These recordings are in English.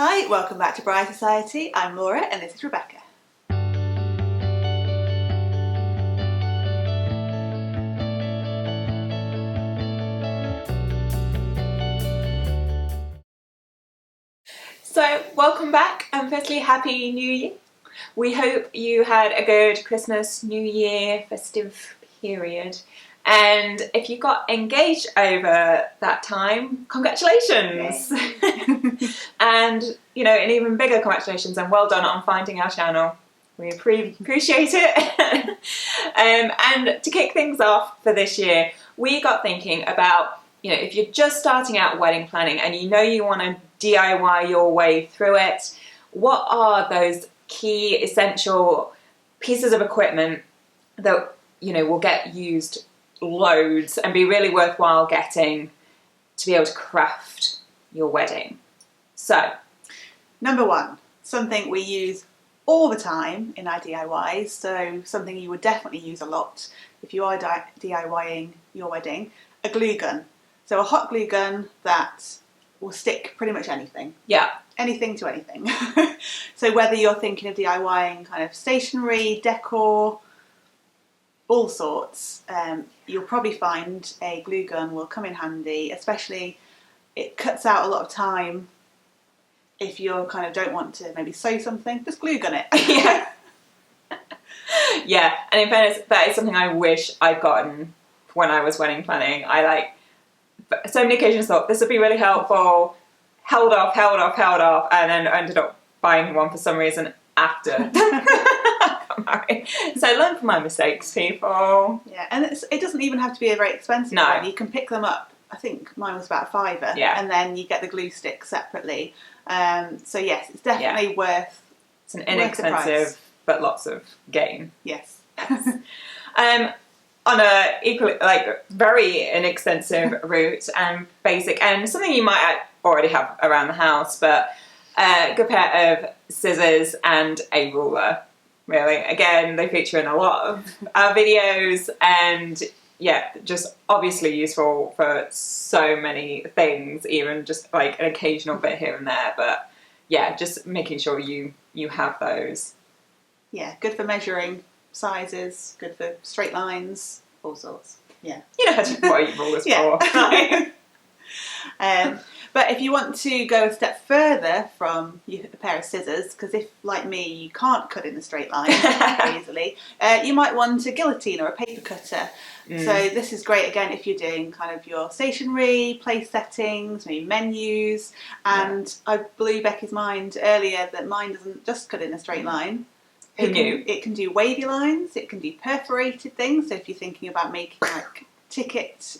Hi, welcome back to Bride Society. I'm Laura and this is Rebecca. So, welcome back and firstly, Happy New Year. We hope you had a good Christmas, New Year, festive period. And if you got engaged over that time, congratulations! And, you know, an even bigger congratulations and well done on finding our channel. We appreciate it. And to kick things off for this year, we got thinking about, you know, if you're just starting out wedding planning and you know you want to DIY your way through it, what are those key essential pieces of equipment that, you know, will get used loads and be really worthwhile getting to be able to craft your wedding? So, number one, something we use all the time in our DIYs, so something you would definitely use a lot if you are DIYing your wedding, a glue gun. So a hot glue gun that will stick pretty much anything. Yeah. Anything to anything. So whether you're thinking of DIYing kind of stationery, decor, all sorts, you'll probably find a glue gun will come in handy, especially it cuts out a lot of time if you kind of don't want to maybe sew something, just glue gun it. Yeah. Yeah, and in fairness, that is something I wish I'd gotten when I was wedding planning. I so many occasions thought this would be really helpful, held off, and then ended up buying one for some reason after I got married. So learn from my mistakes, people. Yeah, and it doesn't even have to be a very expensive one. You can pick them up. I think mine was about £5, and then you get the glue stick separately. So yes, it's definitely worth. It's an inexpensive but lots of gain. Yes. On a equally very inexpensive route and basic, and something you might already have around the house, but a good pair of scissors and a ruler. Really, again, they feature in a lot of our videos, and yeah, just obviously useful for so many things, even just like an occasional bit here and there. But yeah, just making sure you have those. Yeah, good for measuring sizes, good for straight lines, all sorts. Yeah. You know what you rulers for. But if you want to go a step further from a pair of scissors, because if, like me, you can't cut in a straight line easily, you might want a guillotine or a paper cutter. So this is great, again, if you're doing kind of your stationery, place settings, maybe menus. And I blew Becky's mind earlier that mine doesn't just cut in a straight line. It can do wavy lines, it can do perforated things. So if you're thinking about making like ticket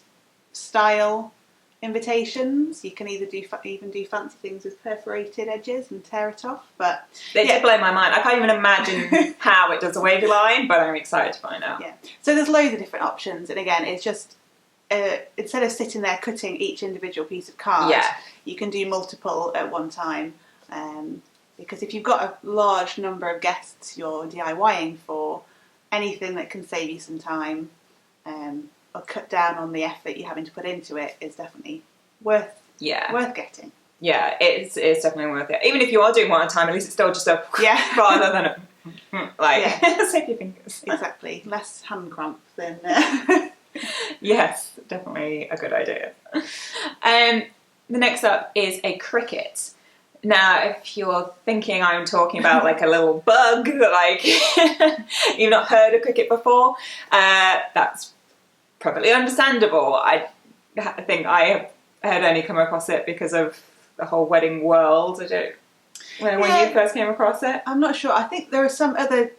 style invitations, you can even do fancy things with perforated edges and tear it off. But they did blow my mind. I can't even imagine how it does a wavy line, but I'm excited to find out. Yeah. So there's loads of different options, and again, it's just instead of sitting there cutting each individual piece of card, you can do multiple at one time. Because if you've got a large number of guests you're DIYing for, anything that can save you some time or cut down on the effort you're having to put into it is definitely worth getting. Yeah, it's definitely worth it. Even if you are doing one at a time, at least it's still just a rather than save your fingers. Exactly, less hand cramp than. Yes, definitely a good idea. The next up is a Cricut. Now, if you're thinking I'm talking about like a little bug that like you've not heard of Cricut before, that's probably understandable. I think I had only come across it because of the whole wedding world. When you first came across it? I'm not sure. I think there are some other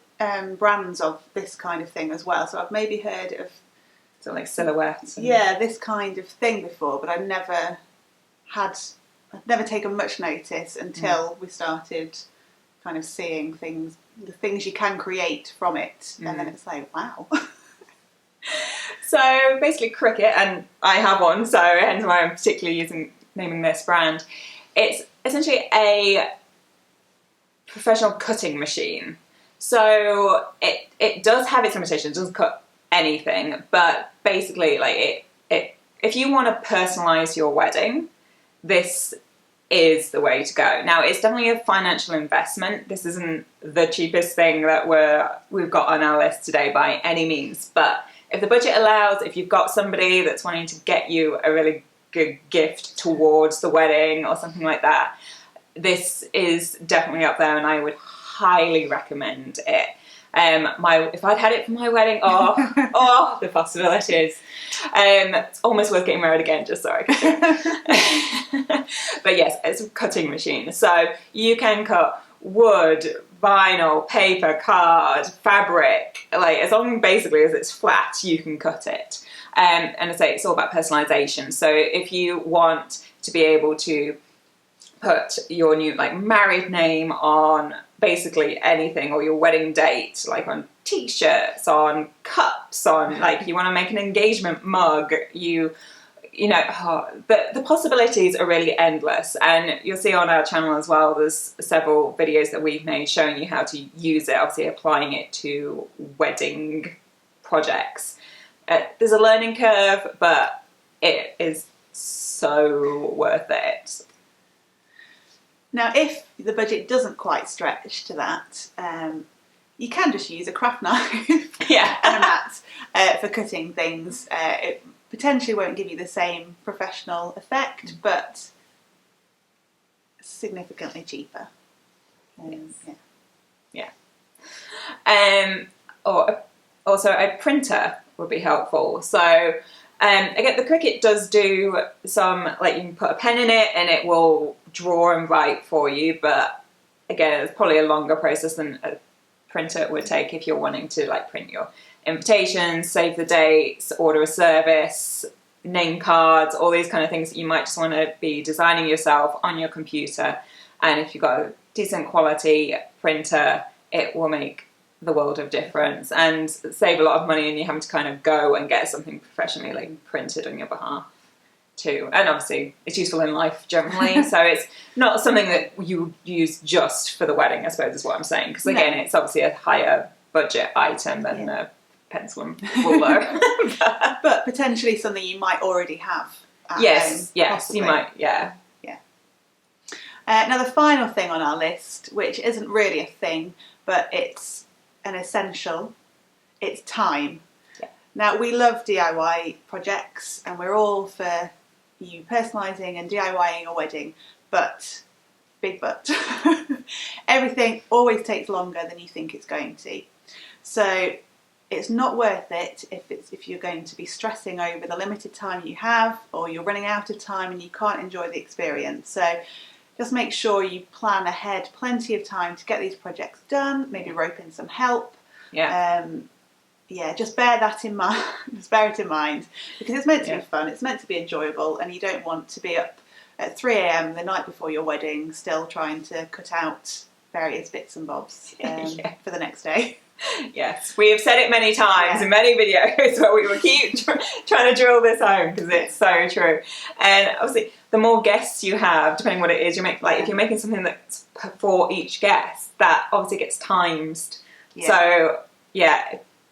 brands of this kind of thing as well. So I've maybe heard of like silhouettes. This kind of thing before, but I've never taken much notice until we started kind of seeing the things you can create from it, and then it's like, wow. So basically Cricut, and I have one, so hence why I'm particularly naming this brand. It's essentially a professional cutting machine. So it does have its limitations, it doesn't cut anything, but basically like it if you want to personalize your wedding, this is the way to go. Now, it's definitely a financial investment. This isn't the cheapest thing that we've got on our list today by any means, but if the budget allows, if you've got somebody that's wanting to get you a really good gift towards the wedding or something like that, this is definitely up there, and I would highly recommend it. If I'd had it for my wedding, the possibilities. It's almost worth getting married again just so I could do it. But yes, it's a cutting machine. So you can cut wood, vinyl, paper, card, fabric, like as long basically as it's flat, you can cut it. And I say it's all about personalization. So if you want to be able to put your new married name on basically anything, or your wedding date, like on t-shirts, on cups, on you want to make an engagement mug, the possibilities are really endless. And you'll see on our channel as well, there's several videos that we've made showing you how to use it, obviously applying it to wedding projects. There's a learning curve, but it is so worth it. Now, if the budget doesn't quite stretch to that, you can just use a craft knife and a mat for cutting things. It potentially won't give you the same professional effect, but significantly cheaper. Or also a printer would be helpful. So again, the Cricut does do some, you can put a pen in it and it will draw and write for you, but again, it's probably a longer process than a printer would take if you're wanting to print your invitations, save the dates, order a service, name cards, all these kind of things that you might just want to be designing yourself on your computer. And if you've got a decent quality printer, it will make the world of difference and save a lot of money, and you having to kind of go and get something professionally printed on your behalf too. And obviously it's useful in life generally, so it's not something that you use just for the wedding, I suppose is what I'm saying, because again, it's obviously a higher budget item than a pencil and ruler. but potentially something you might already have at yes home, possibly. You might. Now the final thing on our list, which isn't really a thing, but it's an essential, it's time. Now, we love DIY projects and we're all for you personalising and DIYing a wedding, but, big but, everything always takes longer than you think it's going to. So it's not worth it if you're going to be stressing over the limited time you have, or you're running out of time and you can't enjoy the experience. So just make sure you plan ahead plenty of time to get these projects done, maybe rope in some help. Just bear that in mind. Just bear it in mind, because it's meant to be fun, it's meant to be enjoyable, and you don't want to be up at 3 a.m. the night before your wedding still trying to cut out various bits and bobs for the next day. Yes, we have said it many times in many videos, but we will keep trying to drill this home because it's so true. And obviously, the more guests you have, depending what it is you make, if you're making something that's for each guest, that obviously gets times. So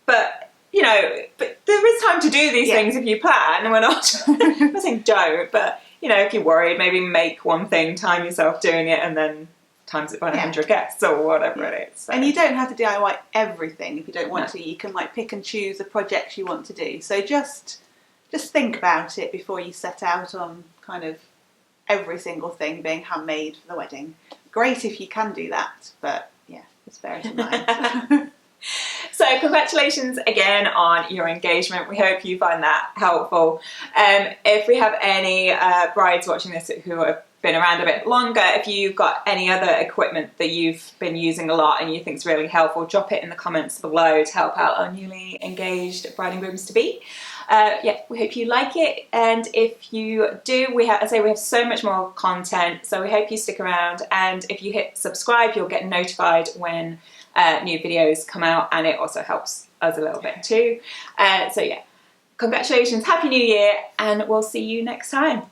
but there is time to do these things if you plan, and we're not I'm not saying don't, but if you're worried, maybe make one thing, time yourself doing it, and then times it by 100 guests or whatever it is. So. And you don't have to DIY everything if you don't want to. You can pick and choose the projects you want to do. So just think about it before you set out on kind of every single thing being handmade for the wedding. Great if you can do that, but just bear it in mind. So congratulations again on your engagement. We hope you find that helpful. If we have any brides watching this who have been around a bit longer, if you've got any other equipment that you've been using a lot and you think is really helpful, drop it in the comments below to help out our newly engaged bride and grooms to be. We hope you like it, and if you do, we have so much more content, so we hope you stick around, and if you hit subscribe, you'll get notified when new videos come out, and it also helps us a little bit too. Congratulations, Happy New Year, and we'll see you next time.